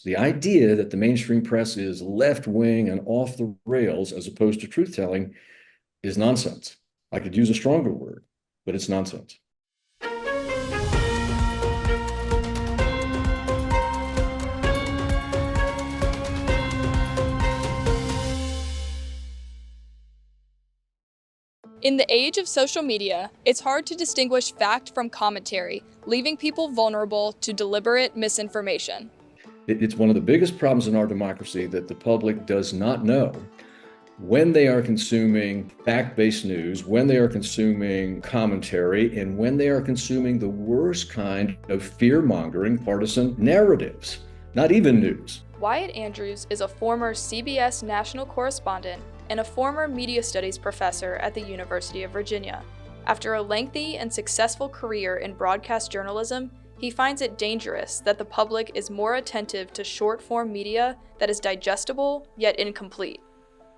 The idea that the mainstream press is left-wing and off the rails as opposed to truth-telling is nonsense. I could use a stronger word, but it's nonsense. In the age of social media, it's hard to distinguish fact from commentary, leaving people vulnerable to deliberate misinformation. It's one of the biggest problems in our democracy that the public does not know when they are consuming fact-based news, when they are consuming commentary, and when they are consuming the worst kind of fear-mongering partisan narratives, not even news. Wyatt Andrews is a former CBS national correspondent and a former media studies professor at the University of Virginia. After a lengthy and successful career in broadcast journalism, he finds it dangerous that the public is more attentive to short-form media that is digestible yet incomplete.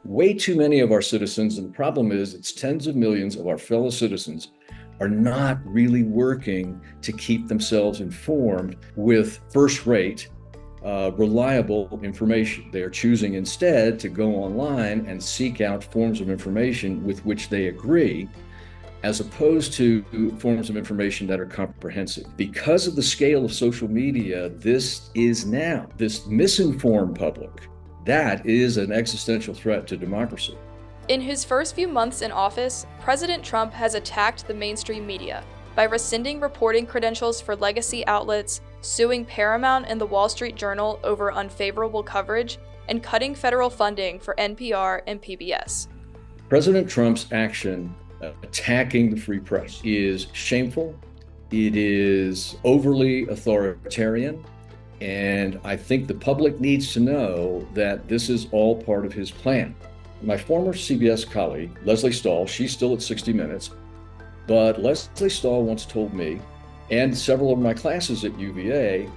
Way too many of our citizens, and the problem is it's tens of millions of our fellow citizens, are not really working to keep themselves informed with first-rate, reliable information. They are choosing instead to go online and seek out forms of information with which they agree, as opposed to forms of information that are comprehensive. Because of the scale of social media, this misinformed public, that is an existential threat to democracy. In his first few months in office, President Trump has attacked the mainstream media by rescinding reporting credentials for legacy outlets, suing Paramount and the Wall Street Journal over unfavorable coverage, and cutting federal funding for NPR and PBS. President Trump's action attacking the free press is shameful. It is overly authoritarian. And I think the public needs to know that this is all part of his plan. My former CBS colleague, Lesley Stahl, she's still at 60 Minutes, but Lesley Stahl once told me, and several of my classes at UVA,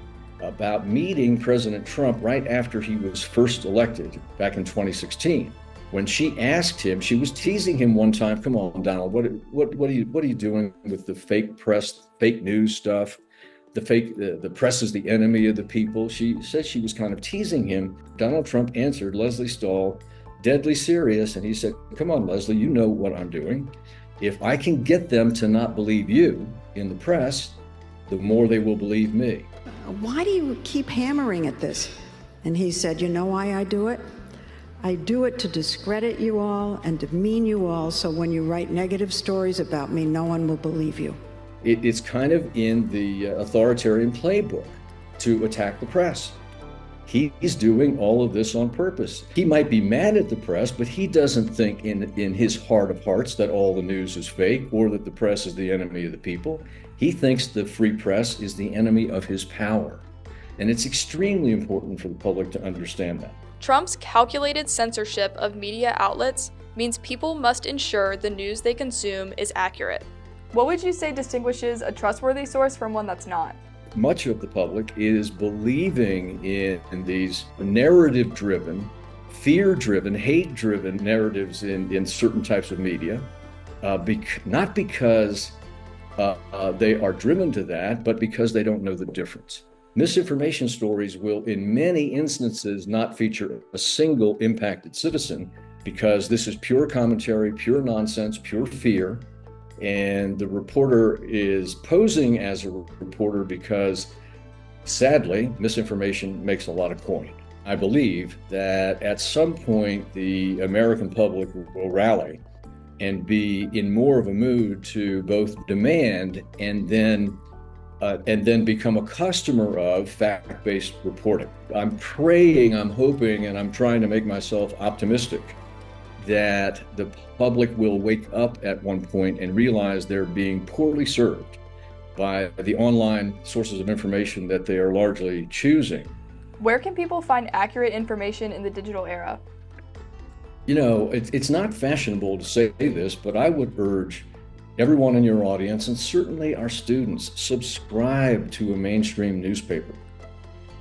about meeting President Trump right after he was first elected back in 2016. When she asked him, she was teasing him one time, "Come on, Donald, what are you doing with the fake press, fake news stuff? The press is the enemy of the people." She said she was kind of teasing him. Donald Trump answered Lesley Stahl, deadly serious, and he said, "Come on, Lesley, you know what I'm doing. If I can get them to not believe you in the press, the more they will believe me." Why do you keep hammering at this? And he said, "You know why I do it? I do it to discredit you all and demean you all, so when you write negative stories about me, no one will believe you." It's kind of in the authoritarian playbook to attack the press. He's doing all of this on purpose. He might be mad at the press, but he doesn't think in his heart of hearts that all the news is fake or that the press is the enemy of the people. He thinks the free press is the enemy of his power. And it's extremely important for the public to understand that. Trump's calculated censorship of media outlets means people must ensure the news they consume is accurate. What would you say distinguishes a trustworthy source from one that's not? Much of the public is believing in these narrative-driven, fear-driven, hate-driven narratives in certain types of media, not because they are driven to that, but because they don't know the difference. Misinformation stories will, in many instances, not feature a single impacted citizen because this is pure commentary, pure nonsense, pure fear. And the reporter is posing as a reporter because, sadly, misinformation makes a lot of coin. I believe that at some point, the American public will rally and be in more of a mood to both demand and then become a customer of fact-based reporting. I'm praying, I'm hoping, and I'm trying to make myself optimistic that the public will wake up at one point and realize they're being poorly served by the online sources of information that they are largely choosing. Where can people find accurate information in the digital era? You know, it's not fashionable to say this, but I would urge everyone in your audience, and certainly our students, subscribe to a mainstream newspaper.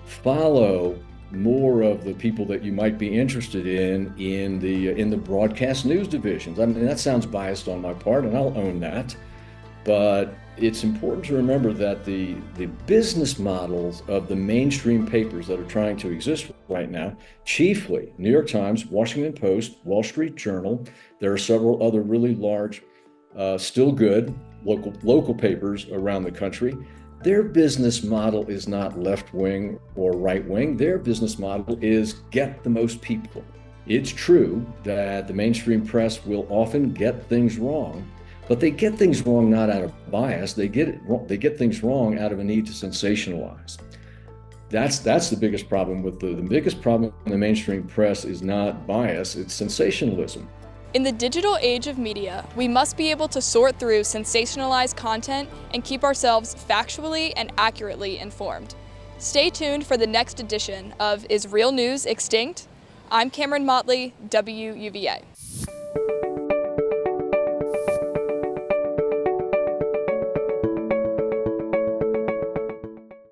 Follow more of the people that you might be interested in the broadcast news divisions. I mean, that sounds biased on my part, and I'll own that. But It's important to remember that the business models of the mainstream papers that are trying to exist right now, chiefly New York Times, Washington Post, Wall Street Journal, there are several other really large, still good local papers around the country. Their business model is not left-wing or right-wing. Their business model is get the most people. It's true that the mainstream press will often get things wrong, but they get things wrong not out of bias. They get things wrong out of a need to sensationalize. That's the biggest problem with the biggest problem in the mainstream press is not bias, it's sensationalism. In the digital age of media, we must be able to sort through sensationalized content and keep ourselves factually and accurately informed. Stay tuned for the next edition of Is Real News Extinct? I'm Cameron Mottley, WUVA.